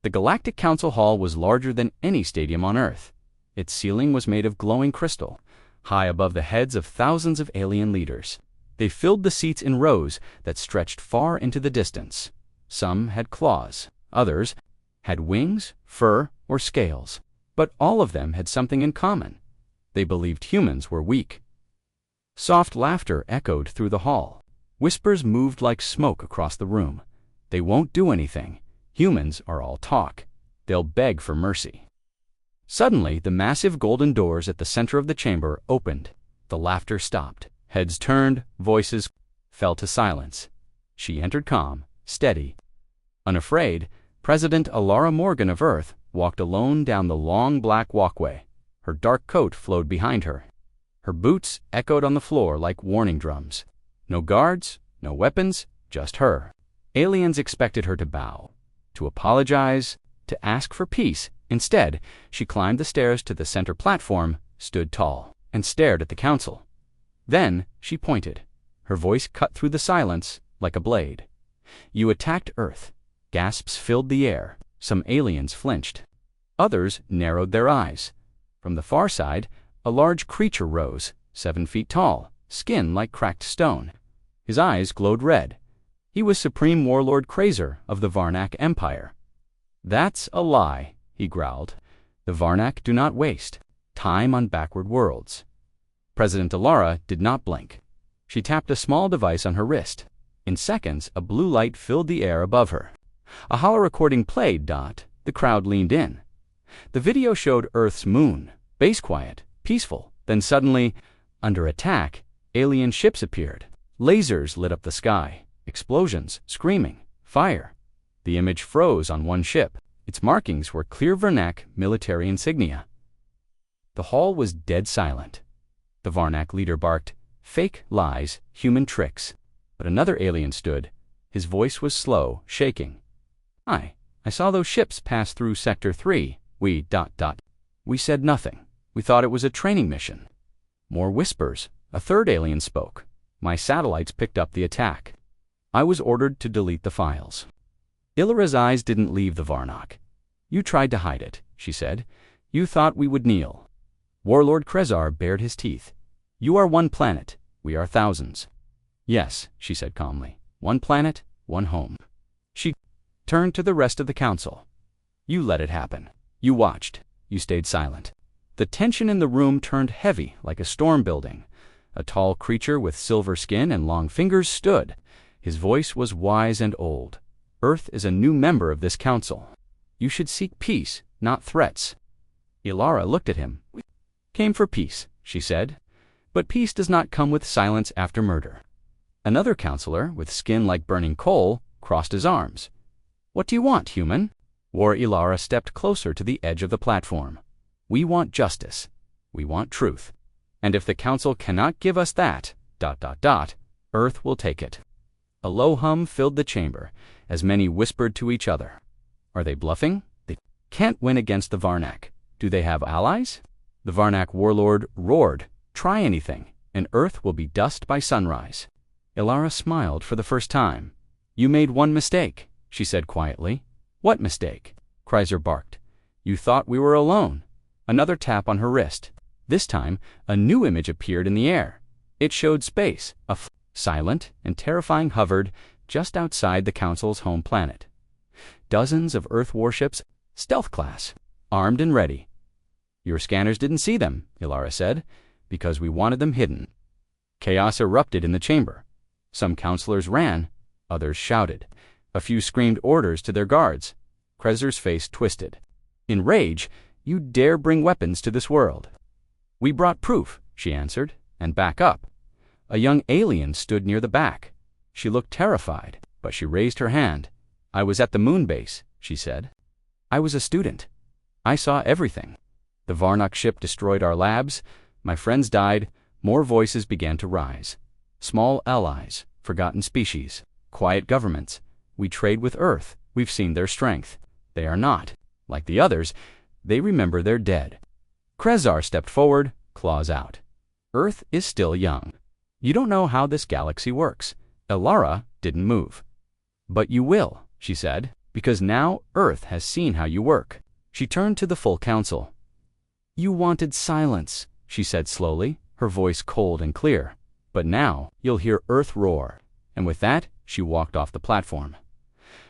The Galactic Council Hall was larger than any stadium on Earth. Its ceiling was made of glowing crystal, high above the heads of thousands of alien leaders. They filled the seats in rows that stretched far into the distance. Some had claws, others had wings, fur, or scales. But all of them had something in common. They believed humans were weak. Soft laughter echoed through the hall. Whispers moved like smoke across the room. They won't do anything. Humans are all talk. They'll beg for mercy. Suddenly, the massive golden doors at the center of the chamber opened. The laughter stopped. Heads turned, voices fell to silence. She entered calm, steady. Unafraid, President Alara Morgan of Earth walked alone down the long black walkway. Her dark coat flowed behind her. Her boots echoed on the floor like warning drums. No guards, no weapons, just her. Aliens expected her to bow, to apologize, to ask for peace. Instead, she climbed the stairs to the center platform, stood tall, and stared at the council. Then she pointed. Her voice cut through the silence like a blade. "You attacked Earth." Gasps filled the air. Some aliens flinched. Others narrowed their eyes. From the far side, a large creature rose, 7 feet tall, skin like cracked stone. His eyes glowed red. He was Supreme Warlord Krazer of the Varnak Empire. "That's a lie," he growled. "The Varnak do not waste time on backward worlds." President Alara did not blink. She tapped a small device on her wrist. In seconds, a blue light filled the air above her. A holo-recording played. The crowd leaned in. The video showed Earth's moon, base quiet, peaceful. Then suddenly, under attack, alien ships appeared. Lasers lit up the sky. Explosions, screaming, fire. The image froze on one ship. Its markings were clear Varnak military insignia. The hall was dead silent. The Varnak leader barked, "Fake lies, human tricks." But another alien stood. His voice was slow, shaking. "I saw those ships pass through Sector 3. We said nothing. We thought it was a training mission." More whispers. A third alien spoke. "My satellites picked up the attack. I was ordered to delete the files." Illyra's eyes didn't leave the Varnak. "You tried to hide it," she said. "You thought we would kneel." Warlord Krezar bared his teeth. "You are one planet. We are thousands." "Yes," she said calmly. "One planet, one home." She turned to the rest of the council. "You let it happen. You watched. You stayed silent." The tension in the room turned heavy like a storm building. A tall creature with silver skin and long fingers stood. His voice was wise and old. "Earth is a new member of this council. You should seek peace, not threats." Alara looked at him. "We came for peace," she said. "But peace does not come with silence after murder." Another counselor, with skin like burning coal, crossed his arms. "What do you want, human?" War Alara stepped closer to the edge of the platform. "We want justice. We want truth. And if the council cannot give us that, Earth will take it." A low hum filled the chamber, as many whispered to each other. "Are they bluffing? They can't win against the Varnak. Do they have allies?" The Varnak warlord roared, "Try anything, and Earth will be dust by sunrise." Alara smiled for the first time. "You made one mistake," she said quietly. "What mistake?" Krezar barked. "You thought we were alone." Another tap on her wrist. This time, a new image appeared in the air. It showed space. Silent and terrifying hovered just outside the Council's home planet. Dozens of Earth warships, stealth class, armed and ready. "Your scanners didn't see them," Alara said, "because we wanted them hidden." Chaos erupted in the chamber. Some counselors ran, others shouted. A few screamed orders to their guards. Krezar's face twisted. In rage, "You dare bring weapons to this world?" "We brought proof," she answered, "and back up." A young alien stood near the back. She looked terrified, but she raised her hand. "I was at the moon base," she said. "I was a student. I saw everything. The Varnak ship destroyed our labs. My friends died. More voices began to rise. Small allies, forgotten species, quiet governments. We trade with Earth. We've seen their strength. They are not, like the others, they remember they're dead." Krezar stepped forward, claws out. "Earth is still young. You don't know how this galaxy works." Alara didn't move. "But you will," she said, because now Earth has seen how you work. She turned to the full council. You wanted silence, she said slowly, her voice cold and clear. But now you'll hear Earth roar. And with that, she walked off the platform.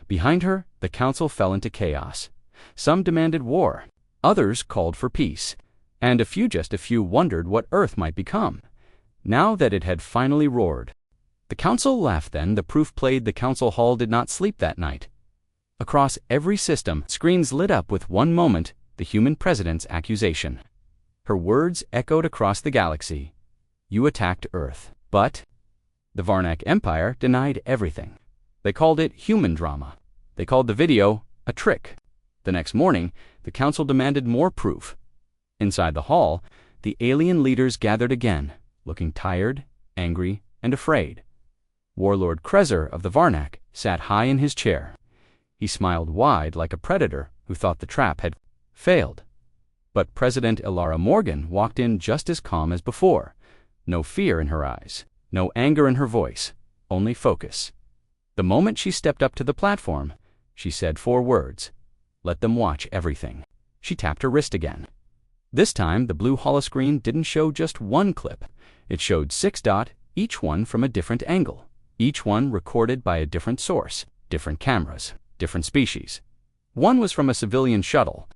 Behind her, the council fell into chaos. Some demanded war, others called for peace, and just a few wondered what Earth might become, now that it had finally roared. The council laughed then. The proof played. The council hall did not sleep that night. Across every system, screens lit up with one moment, the human president's accusation. Her words echoed across the galaxy. You attacked Earth. But the Varnak Empire denied everything. They called it human drama. They called the video a trick. The next morning, the council demanded more proof. Inside the hall, the alien leaders gathered again, looking tired, angry, and afraid. Warlord Krezor of the Varnak sat high in his chair. He smiled wide like a predator who thought the trap had failed. But President Ilara Morgan walked in just as calm as before. No fear in her eyes, no anger in her voice, only focus. The moment she stepped up to the platform, she said 4 words. Let them watch everything. She tapped her wrist again. This time, the blue holoscreen didn't show just one clip. It showed 6 dots, each one from a different angle. Each one recorded by a different source, different cameras, different species. One was from a civilian shuttle,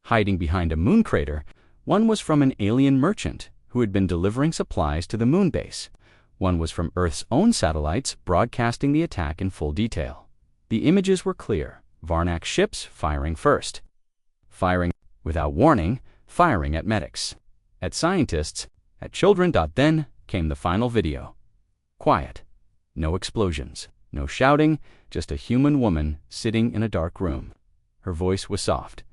hiding behind a moon crater. One was from an alien merchant who had been delivering supplies to the moon base. One was from Earth's own satellites, broadcasting the attack in full detail. The images were clear. Varnak ships firing first. Firing without warning, firing at medics, at scientists, at children. Then came the final video. Quiet. No explosions, no shouting, just a human woman sitting in a dark room. Her voice was soft.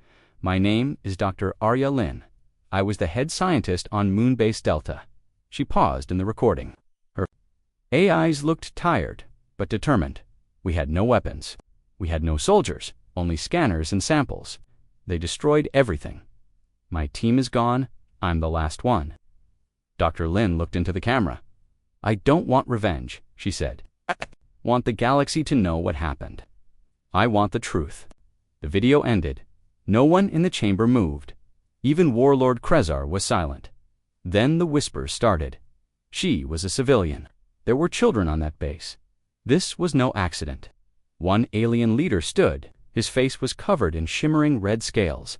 My name is Dr. Arya Lin. I was the head scientist on Moonbase Delta. She paused in the recording. Her eyes looked tired, but determined. We had no weapons. We had no soldiers, only scanners and samples. They destroyed everything. My team is gone. I'm the last one. Dr. Lin looked into the camera. I don't want revenge, she said. I want the galaxy to know what happened. I want the truth. The video ended. No one in the chamber moved. Even Warlord Krezor was silent. Then the whispers started. She was a civilian. There were children on that base. This was no accident. One alien leader stood. His face was covered in shimmering red scales.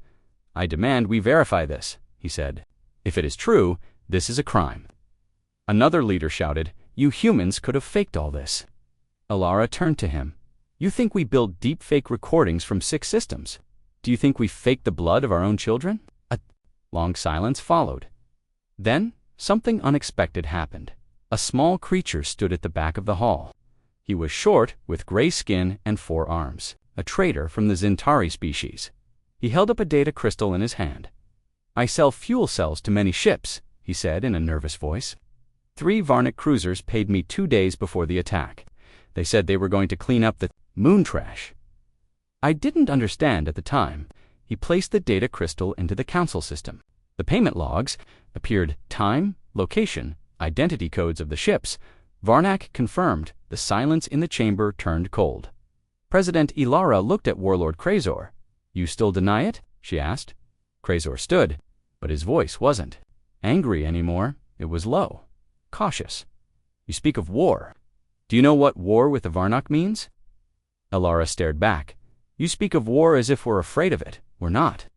I demand we verify this, he said. If it is true, this is a crime. Another leader shouted, you humans could have faked all this. Ilara turned to him. You think we built deep-fake recordings from 6 systems? Do you think we faked the blood of our own children? A long silence followed. Then, something unexpected happened. A small creature stood at the back of the hall. He was short, with gray skin and 4 arms, a traitor from the Zintari species. He held up a data crystal in his hand. I sell fuel cells to many ships, he said in a nervous voice. 3 Varnak cruisers paid me 2 days before the attack. They said they were going to clean up the moon trash. I didn't understand at the time. He placed the data crystal into the council system. The payment logs appeared time, location, identity codes of the ships. Varnak confirmed. The silence in the chamber turned cold. President Ilara looked at Warlord Krezor. You still deny it? She asked. Krezor stood, but his voice wasn't angry anymore. It was low, cautious. You speak of war. Do you know what war with the Varnak means? Ilara stared back. You speak of war as if we're afraid of it. We're not.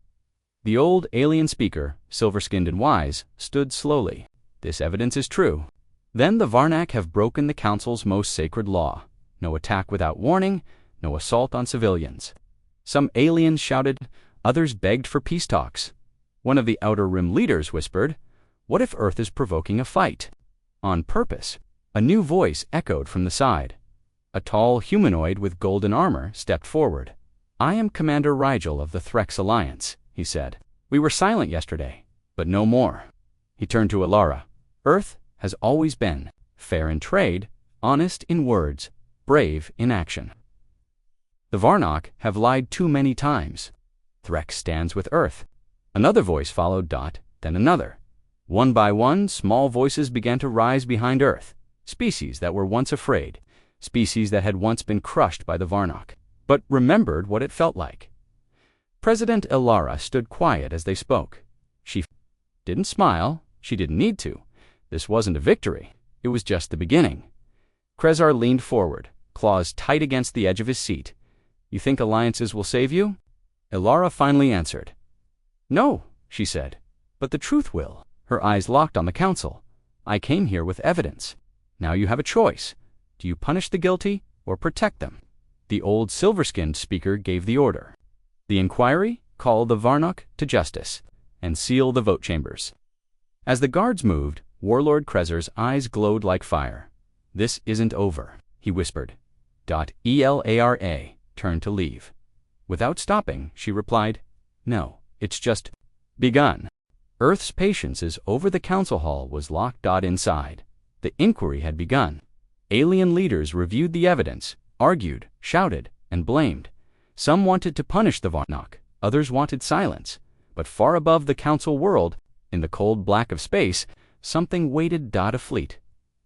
The old alien speaker, silver-skinned and wise, stood slowly. This evidence is true. Then the Varnak have broken the Council's most sacred law. No attack without warning, no assault on civilians. Some aliens shouted, others begged for peace talks. One of the Outer Rim leaders whispered, what if Earth is provoking a fight? On purpose. A new voice echoed from the side. A tall humanoid with golden armor stepped forward. I am Commander Rigel of the Threx Alliance, he said. We were silent yesterday, but no more. He turned to Ilara. Earth has always been fair in trade, honest in words, brave in action. The Varnak have lied too many times. Threx stands with Earth. Another voice followed, then another. One by one, small voices began to rise behind Earth. Species that were once afraid. Species that had once been crushed by the Varnak. but remembered what it felt like. President Ilara stood quiet as they spoke. She didn't smile. She didn't need to. This wasn't a victory. It was just the beginning. Krezar leaned forward, claws tight against the edge of his seat. "You think alliances will save you?" Ilara finally answered. "No," she said, "but the truth will." Her eyes locked on the council. "I came here with evidence. Now you have a choice. Do you punish the guilty or protect them?" The old silver-skinned speaker gave the order. "The inquiry, call the Varnock to justice, and seal the vote chambers." As the guards moved, Warlord Krezar's eyes glowed like fire. "This isn't over," he whispered. Elara turned to leave. Without stopping, she replied, "No, it's just begun." Earth's patience is over. The council hall was locked. Inside. The inquiry had begun. Alien leaders reviewed the evidence, argued, shouted, and blamed. Some wanted to punish the Varnock, others wanted silence. But far above the council world, in the cold black of space, something waited. A fleet.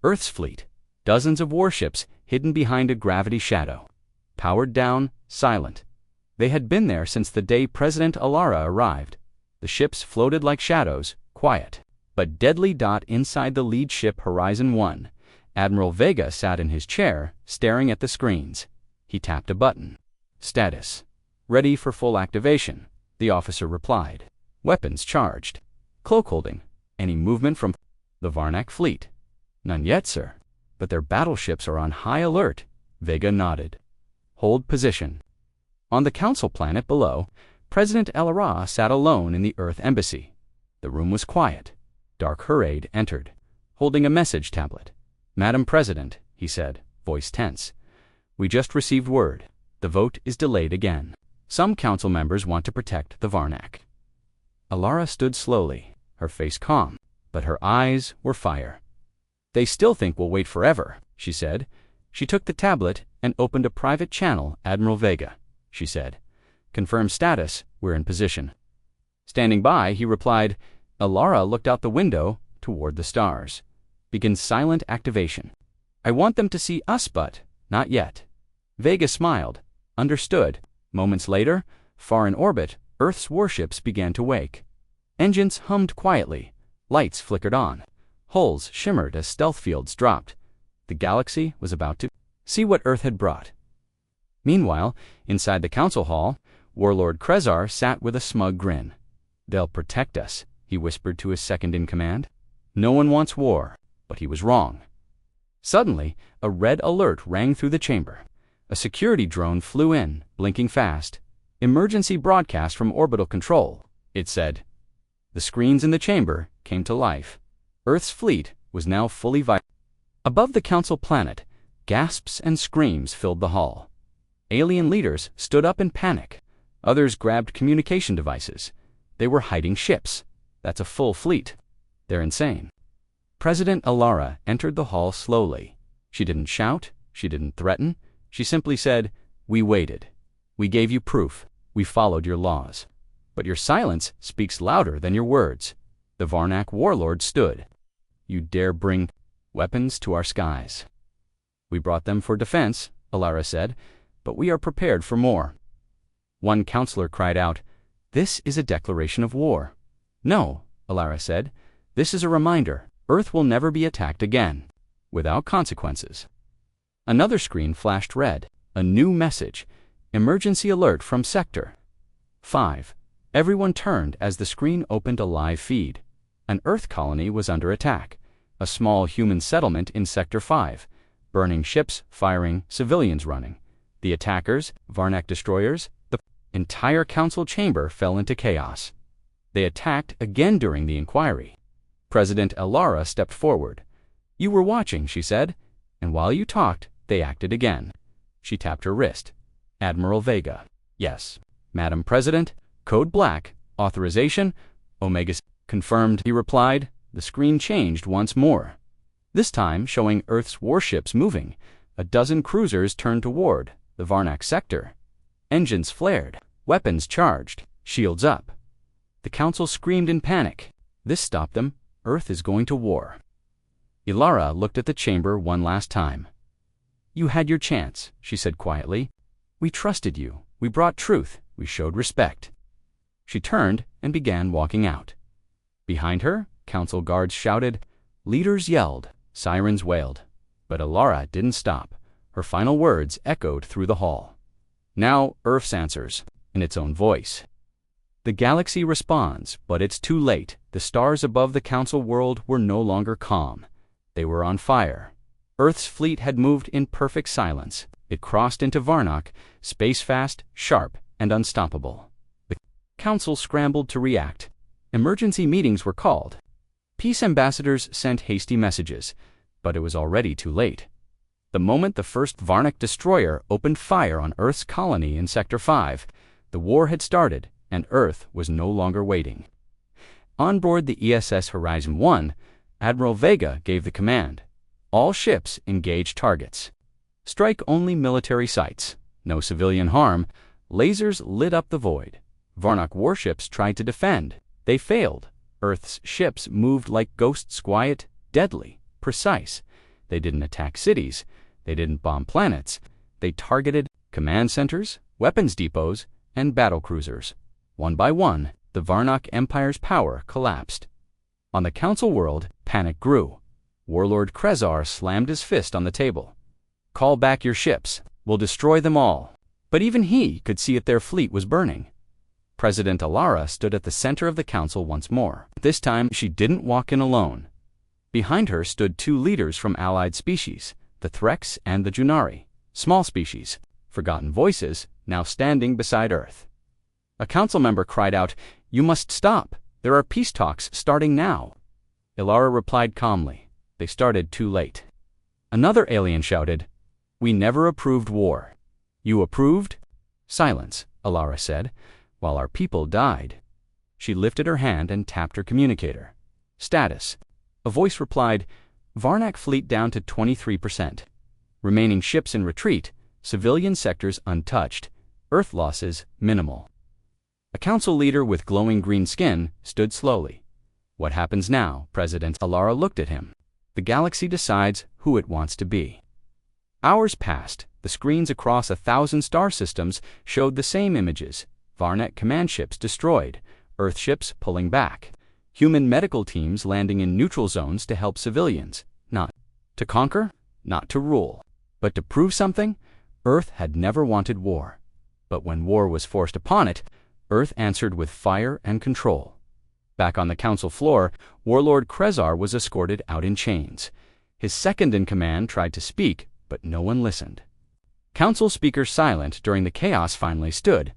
Earth's fleet. Dozens of warships hidden behind a gravity shadow. Powered down, silent. They had been there since the day President Ilara arrived. The ships floated like shadows, quiet, but deadly. Inside the lead ship Horizon 1, Admiral Vega sat in his chair, staring at the screens. He tapped a button. "Status. Ready for full activation," the officer replied. "Weapons charged. Cloak holding. Any movement from the Varnock fleet?" "None yet, sir. But their battleships are on high alert." Vega nodded. "Hold position." On the council planet below, President Ilara sat alone in the Earth Embassy. The room was quiet. Dark Hurade entered, holding a message tablet. "Madam President," he said, voice tense, "we just received word. The vote is delayed again. Some council members want to protect the Varnock." Ilara stood slowly, her face calm, but her eyes were fire. "They still think we'll wait forever," she said. She took the tablet and opened a private channel. "Admiral Vega," she said. "Confirm status. We're in position." Standing by, he replied. Ilara looked out the window toward the stars. "Begin silent activation. I want them to see us, but not yet." Vega smiled. Understood. Moments later, far in orbit, Earth's warships began to wake. Engines hummed quietly. Lights flickered on. Hulls shimmered as stealth fields dropped. The galaxy was about to see what Earth had brought. Meanwhile, inside the council hall, Warlord Krezar sat with a smug grin. "They'll protect us," he whispered to his second-in-command. "No one wants war," but he was wrong. Suddenly, a red alert rang through the chamber. A security drone flew in, blinking fast. "Emergency broadcast from orbital control," it said. The screens in the chamber came to life. Earth's fleet was now fully vital. Above the council planet, gasps and screams filled the hall. Alien leaders stood up in panic. Others grabbed communication devices. They were hiding ships. That's a full fleet. They're insane. President Ilara entered the hall slowly. She didn't shout. She didn't threaten. She simply said, "We waited. We gave you proof. We followed your laws. But your silence speaks louder than your words." The Varnock warlord stood. "You dare bring weapons to our skies." "We brought them for defense," Ilara said, "but we are prepared for more." One counselor cried out, "This is a declaration of war." "No," Ilara said, "this is a reminder. Earth will never be attacked again, without consequences." Another screen flashed red. A new message. "Emergency alert from Sector 5. Everyone turned as the screen opened a live feed. An Earth colony was under attack. A small human settlement in Sector 5. Burning ships, firing, civilians running. The attackers, Varnock destroyers, the entire council chamber fell into chaos. They attacked again during the inquiry. President Ilara stepped forward. "You were watching," she said, "and while you talked, they acted again." She tapped her wrist. "Admiral Vega." "Yes." "Madam President, Code Black, authorization, Omega." "Confirmed," he replied. The screen changed once more. This time showing Earth's warships moving. A dozen cruisers turned toward the Varnock sector. Engines flared, weapons charged, shields up. The council screamed in panic. This stopped them. Earth is going to war. Ilara looked at the chamber one last time. "You had your chance," she said quietly. We trusted you. We brought truth. We showed respect. She turned and began walking out. Behind her, council guards shouted, leaders yelled, sirens wailed. But Alara didn't stop. Her final words echoed through the hall. Now Earth answers, in its own voice. The galaxy responds, but it's too late. The stars above the council world were no longer calm. They were on fire. Earth's fleet had moved in perfect silence. It crossed into Varnock, space-fast, sharp, and unstoppable. The council scrambled to react. Emergency meetings were called. Peace ambassadors sent hasty messages, but it was already too late. The moment the first Varnock destroyer opened fire on Earth's colony in Sector 5, the war had started, and Earth was no longer waiting. On board the ESS Horizon 1, Admiral Vega gave the command. All ships engage targets. Strike only military sites. No civilian harm. Lasers lit up the void. Varnock warships tried to defend. They failed. Earth's ships moved like ghosts, quiet, deadly, precise. They didn't attack cities. They didn't bomb planets. They targeted command centers, weapons depots, and battlecruisers. One by one, the Varnock Empire's power collapsed. On the council world, panic grew. Warlord Krezar slammed his fist on the table. Call back your ships. We'll destroy them all. But even he could see that their fleet was burning. President Alara stood at the center of the council once more. This time, she didn't walk in alone. Behind her stood two leaders from allied species, the Threx and the Junari, small species, forgotten voices, now standing beside Earth. A council member cried out, "You must stop. There are peace talks starting now." Alara replied calmly, "They started too late." Another alien shouted, "We never approved war." "You approved?" "Silence," Alara said, "while our people died." She lifted her hand and tapped her communicator. "Status." A voice replied, "Varnock fleet down to 23%. Remaining ships in retreat, civilian sectors untouched, Earth losses minimal." A council leader with glowing green skin stood slowly. "What happens now, President?" Alara looked at him. "The galaxy decides who it wants to be." Hours passed. The screens across 1,000 star systems showed the same images. Varnock command ships destroyed, Earth ships pulling back, human medical teams landing in neutral zones to help civilians, not to conquer, not to rule, but to prove something. Earth had never wanted war. But when war was forced upon it, Earth answered with fire and control. Back on the council floor, Warlord Krezar was escorted out in chains. His second-in-command tried to speak, but no one listened. Council Speaker Silent during the chaos finally stood.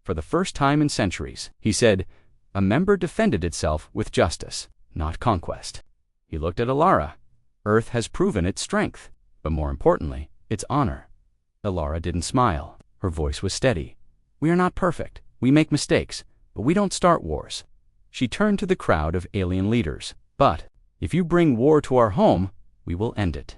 For the first time in centuries, he said, "A member defended itself with justice, not conquest." He looked at Alara. "Earth has proven its strength, but more importantly, its honor." Alara didn't smile. Her voice was steady. "We are not perfect. We make mistakes, but we don't start wars." She turned to the crowd of alien leaders. "But if you bring war to our home, we will end it."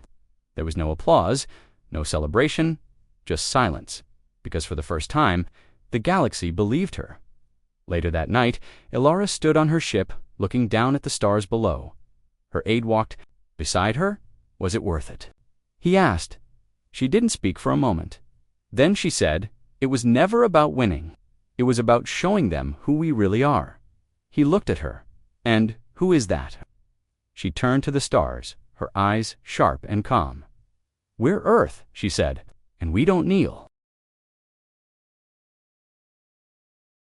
There was no applause, no celebration, just silence, because for the first time, the galaxy believed her. Later that night, Alara stood on her ship, looking down at the stars below. Her aide walked beside her. "Was it worth it?" he asked. She didn't speak for a moment. Then she said, "It was never about winning. It was about showing them who we really are." He looked at her. "And who is that?" She turned to the stars, her eyes sharp and calm. "We're Earth," she said, "and we don't kneel."